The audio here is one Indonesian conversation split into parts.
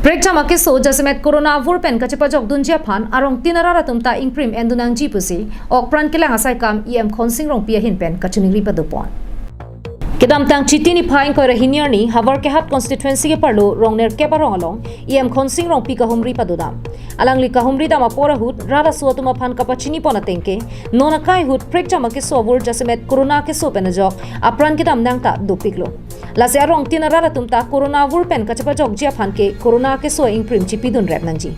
Prekcha makiso jasimet corona vurpen kachipajok dunjia phan arong tinarara tumta ingprim endunang jipusi ok pran kelang asai kam khonsing Rongpi hin pen kachuning ripadupon kedam tang chitini phain ko rahiniarni havar ke hat constituency ke parlo rong nerkep arong along khonsing Rongpi kahumri padudam alangli kahumri dama pora hut rara suatuma phan kapachini pona tengke nona kai hut prekcha makiso vur jasimet corona ke so penajok apran kedam nang ta dupiklo lase arong tinarara tumta corona vurpen kachapajok jia phan ke corona ke so ingprim chipidun rep nangji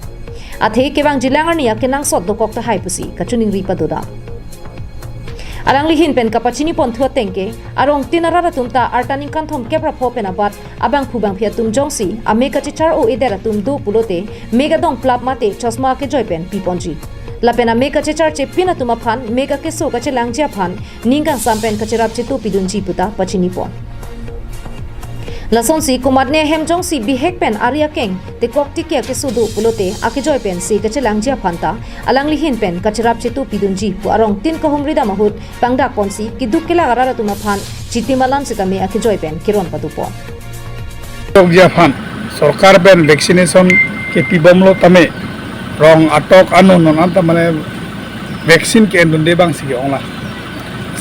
athe kebang jilangar niya kenang sot dokok ta haipusi kachuning ripaduda alangli hin pen kapachini pon thua tengke arong tinarara tumta artaning kanthom kebra phopen abat abang phubang phia tum jongsi ame kachichar o edera tum do pulote mega dong plap mate chosma ke joypen piponji lapena mega chichar che pina tuma phan mega ke so kache langjia phan ningkan sampen kachirap che to pidunji puta pachini pon lasonsi kumatne hemjong si bihek pen aria keng te kokti ke ke sudu pulote akijoy pen si kachelang jia phanta alangli hin pen kacharap chitu pidunji pu arong tin kahumri da mahut pangda konsi kiduk kela garara tuma phan chitimalan sikame akijoy pen kiron padupo jia phan sarkar ben vaccination ke pibomlo tame rong atok anu non anta mane vaccine ke endunde bang si ongla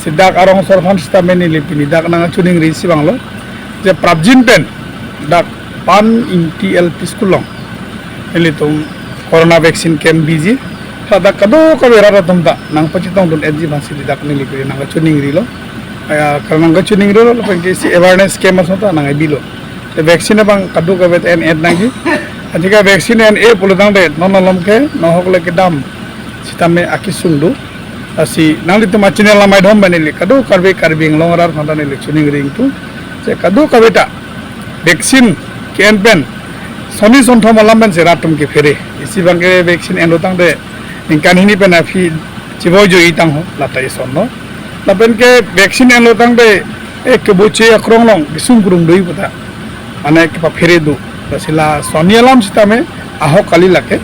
sidak arong sorphan stameni lipini dak nang chuning ri si banglo je prabjin pen dak pan inti LP skulong eli tum corona vaccine kem biji sada kado kawera ratum ta nang pachitong dun edji basi dak ni lipi nang chuning rilo aya karena nang chuning rilo pengke si awareness kem asota nang bilo te vaccine bang kado kawet en ed nang ji ajika vaccine en e puludang de nonolom ke nohokle ke dam sitame akisundu asi nang litu machinel lamai dhom banili kado karbing longarar khanda ni chuning ring tu se kadu kabeta vaccine ken pen soni sonthom alamben se ratum ke fere isi bangke vaccine endotang de ingkan hini pen afi chiboy jo itang ho latai sonno lapen ke vaccine endotang de ek boche akrong long bisung kurung doi puta ane ke pa fere du sila soni alam sitame aho kali lake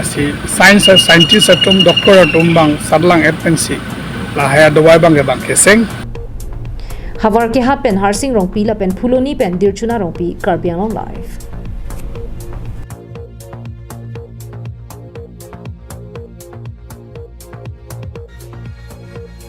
asi science scientist atum doctor atum bang sarlang advansi la haya dawai bang keseng havar ke hat pen harsing Rongpi la pen phuloni pen dirchuna Rongpi karbiang long life